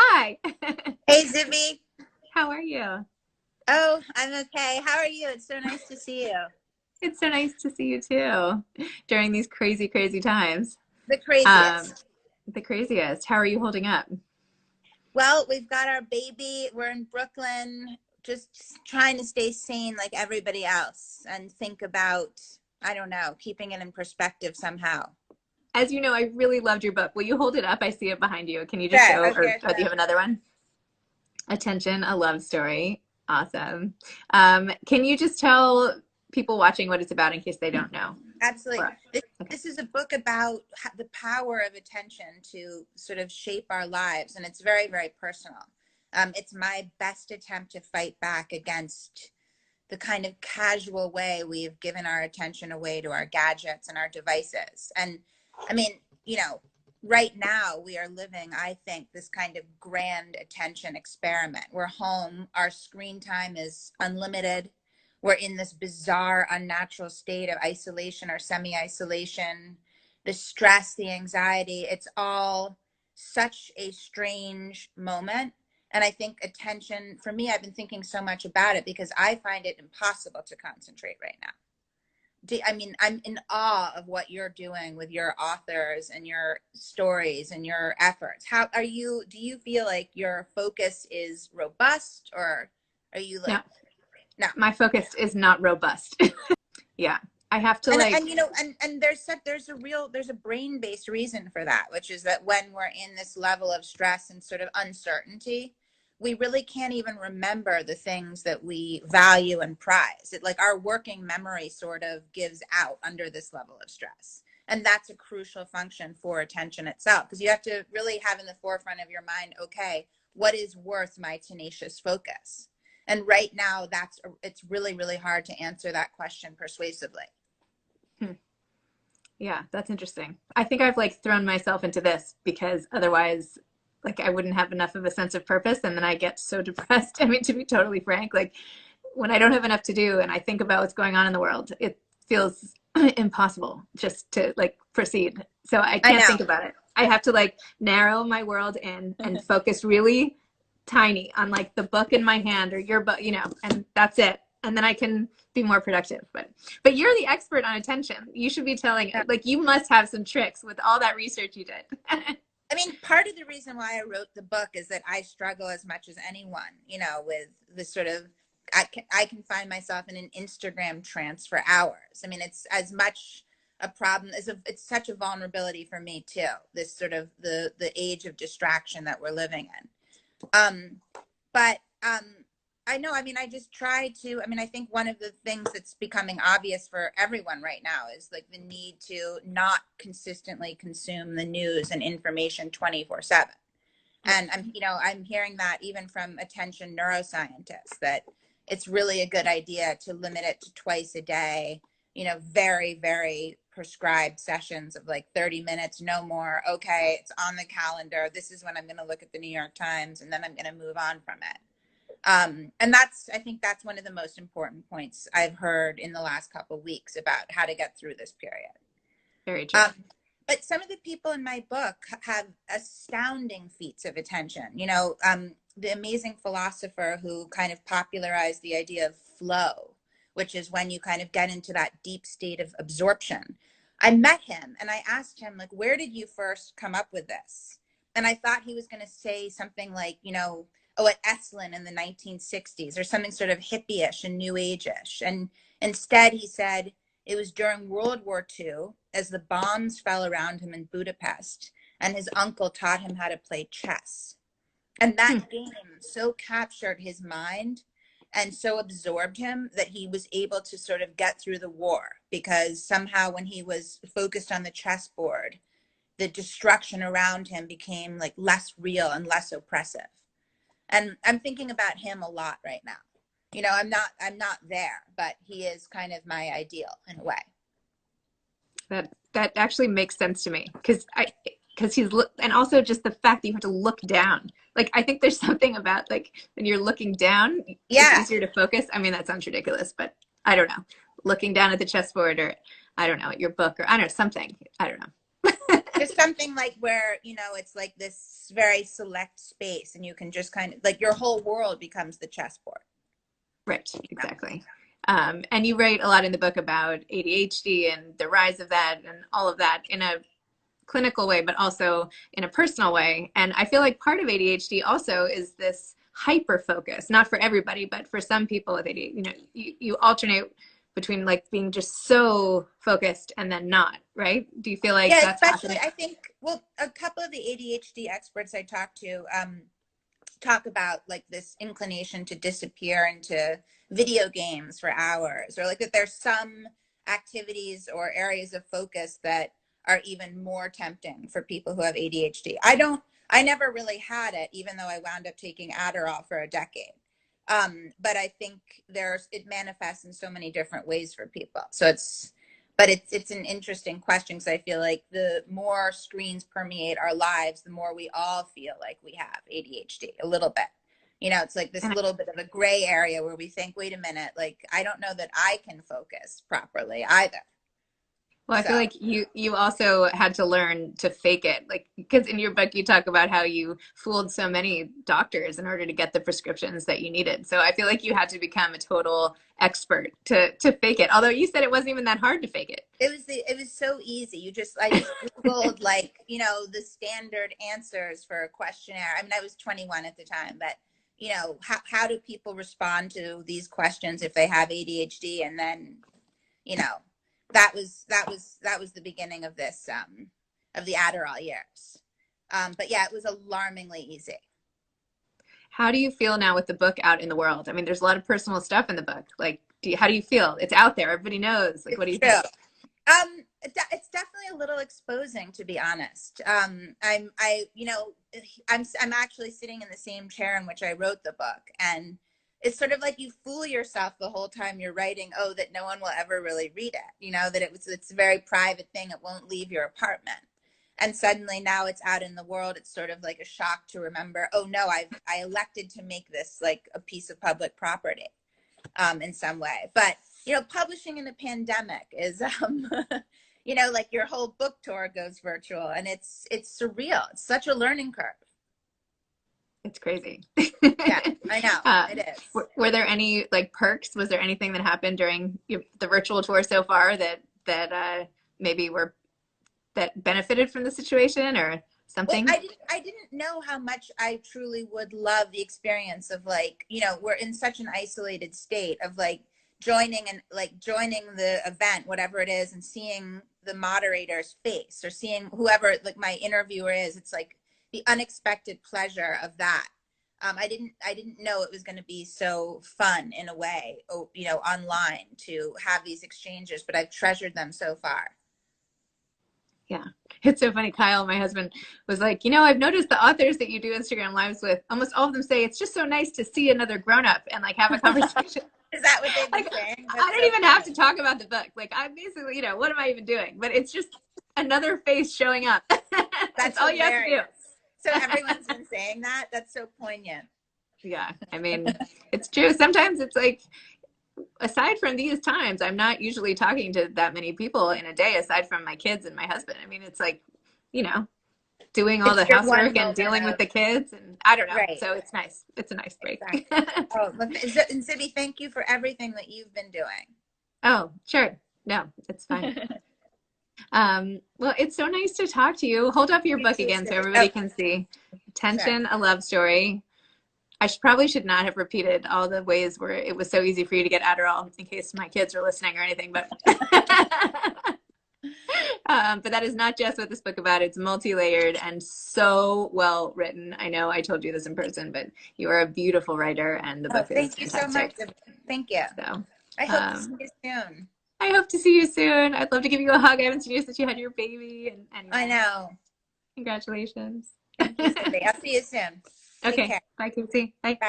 Hi. Hey, Zibby. How are you? Oh, I'm okay. How are you? It's so nice to see you. It's so nice to see you too during these crazy, crazy times. The Um, craziest. the craziest. How are you holding up? Well, we've got our baby. We're in Brooklyn, just trying to stay sane like everybody else and think about, I don't know, keeping it in perspective somehow. As you know, I really loved your book. Will you hold it up? I see it behind you. Can you just Sure. show, Oh, or here, do you so. have another one? Attention, a love story. Awesome. Can you just tell people watching what it's about in case they don't know? Absolutely. Or, This, okay. this is a book about the power of attention to sort of shape our lives, and it's very, very personal. It's my best attempt to fight back against the kind of casual way we've given our attention away to our gadgets and our devices. And I mean, you know, right now we are living, I think, this kind of grand attention experiment. We're home, our screen time is unlimited. We're in this bizarre, unnatural state of isolation or semi isolation. The stress, the anxiety, it's all such a strange moment. And I think attention, for me, I've been thinking so much about it because I find it impossible to concentrate right now. I mean, I'm in awe of what you're doing with your authors and your stories and your efforts. How are you? Do you feel like your focus is robust, or are you No, like, no? my focus is not robust. Yeah. I have to And like, you know, and there's a brain based reason for that, which is that when we're in this level of stress and sort of uncertainty, we really can't even remember the things that we value and prize. It, like, our working memory sort of gives out under this level of stress, and that's a crucial function for attention itself, because you have to really have in the forefront of your mind, okay, what is worth my tenacious focus? And right now, it's really, really hard to answer that question persuasively. hmm. Yeah, that's interesting. I think I've like thrown myself into this because otherwise, like, I wouldn't have enough of a sense of purpose and then I get so depressed. I mean, to be totally frank, like when I don't have enough to do and I think about what's going on in the world, it feels impossible just to like proceed. So I I can't know. think about it. I have to like narrow my world in and focus really tiny on like the book in my hand or your book, and that's it. And then I can be more productive. But you're the expert on attention. You should be telling, like, you must have some tricks with all that research you did. I mean, part of the reason why I wrote the book is that I struggle as much as anyone, with the sort of, I can find myself in an Instagram trance for hours. I mean, it's as much a problem as it's such a vulnerability for me too. This sort of the age of distraction that we're living in. Um, but I know, I mean, I just try to, I mean, I think one of the things that's becoming obvious for everyone right now is like the need to not consistently consume the news and information 24/7. And I'm hearing that even from attention neuroscientists, that it's really a good idea to limit it to twice a day, very, very prescribed sessions of like 30 minutes, no more. Okay, it's on the calendar. This is when I'm going to look at the New York Times, and then I'm going to move on from it. And I think that's one of the most important points I've heard in the last couple of weeks about how to get through this period. Very true. But some of the people in my book have astounding feats of attention. The amazing philosopher who kind of popularized the idea of flow, which is when you kind of get into that deep state of absorption. I met him and I asked him, like, where did you first come up with this? And I thought he was going to say something like, oh, at Esalen in the 1960s, or something sort of hippie-ish and new age-ish. And instead he said, it was during World War II, as the bombs fell around him in Budapest, and his uncle taught him how to play chess. And that game so captured his mind and so absorbed him that he was able to sort of get through the war, because somehow when he was focused on the chessboard, the destruction around him became like less real and less oppressive. And I'm thinking about him a lot right now. I'm not there, but he is kind of my ideal in a way. That actually makes sense to me because and also just the fact that you have to look down. Like, I think there's something about like when you're looking down, it's Yeah. easier to focus. I mean, that sounds ridiculous, but I don't know. Looking down at the chessboard, or I don't know, at your book, or I don't know, something. I don't know. Just something like where, you know, it's like this very select space and you can just kind of like your whole world becomes the chessboard. Right, exactly. And you write a lot in the book about ADHD and the rise of that and all of that in a clinical way, but also in a personal way. And I feel like part of ADHD also is this hyper focus, not for everybody, but for some people with ADHD, you know, you alternate between like being just so focused and then not, right? Do you feel like Yeah, that's especially happening? I think, well, a couple of the ADHD experts I talked to talk about like this inclination to disappear into video games for hours, or like that there's some activities or areas of focus that are even more tempting for people who have ADHD. I never really had it, even though I wound up taking Adderall for a decade. But I think it manifests in so many different ways for people. So it's an interesting question, because I feel like the more screens permeate our lives, the more we all feel like we have ADHD a little bit. You know, it's like this little bit of a gray area where we think, wait a minute, like I don't know that I can focus properly either. Well, I feel like you also had to learn to fake it, like because in your book you talk about how you fooled so many doctors in order to get the prescriptions that you needed. So I feel like you had to become a total expert to fake it. Although you said it wasn't even that hard to fake it. It was so easy. I just Googled like, you know, the standard answers for a questionnaire. I mean, I was 21 at the time, but you know, how do people respond to these questions if they have ADHD? And then, you know, that was the beginning of this of the Adderall years. But yeah, it was alarmingly easy. How do you feel now with the book out in the world? I mean, there's a lot of personal stuff in the book. Like, how do you feel? It's out there. Everybody knows. Like, what do you think? It's definitely a little exposing, to be honest. You know, I'm actually sitting in the same chair in which I wrote the book, and it's sort of like you fool yourself the whole time you're writing, oh, that no one will ever really read it. You know, that it's a very private thing. It won't leave your apartment. And suddenly now it's out in the world. It's sort of like a shock to remember, oh no, I elected to make this like a piece of public property in some way. But, you know, publishing in a pandemic is, you know, like your whole book tour goes virtual, and it's surreal. It's such a learning curve. It's crazy. Yeah, I know. It is. Were there any like perks? Was there anything that happened during the virtual tour so far that maybe that benefited from the situation or something? Well, I didn't know how much I truly would love the experience of, like, you know, we're in such an isolated state of like joining the event, whatever it is, and seeing the moderator's face or seeing whoever like my interviewer is. It's like the unexpected pleasure of that. I didn't know it was going to be so fun in a way, you know, online to have these exchanges, but I've treasured them so far. Yeah. It's so funny. Kyle, my husband, was like, you know, I've noticed the authors that you do Instagram lives with, almost all of them say it's just so nice to see another grown up and like have a conversation. Is that what they've been like, saying? I don't even have to talk about the book. Like, I'm basically, you know, what am I even doing? But it's just another face showing up. That's all you have to do. So everyone's been saying that. That's so poignant. Yeah. I mean, it's true. Sometimes it's like, aside from these times, I'm not usually talking to that many people in a day, aside from my kids and my husband. I mean, it's like, you know, doing all the housework and dealing with the kids, and I don't know. Right. So it's nice. It's a nice break. Exactly. Oh, and Zibby, thank you for everything that you've been doing. Oh, sure. No, it's fine. Well, it's so nice to talk to you. Hold up your book again so everybody can see. Attention, a love story. I probably should not have repeated all the ways where it was so easy for you to get Adderall, in case my kids are listening or anything. But but that is not just what this book about. It's multi-layered and so well written. I know I told you this in person, but you are a beautiful writer, and the book is fantastic. Thank you so much. Thank you. So I hope to see you soon. I hope to see you soon. I'd love to give you a hug. I haven't seen you since you had your baby. And anyway, I know. Congratulations. Thank you, Zibby. I'll see you soon. Okay. Bye, Casey. Bye. Bye.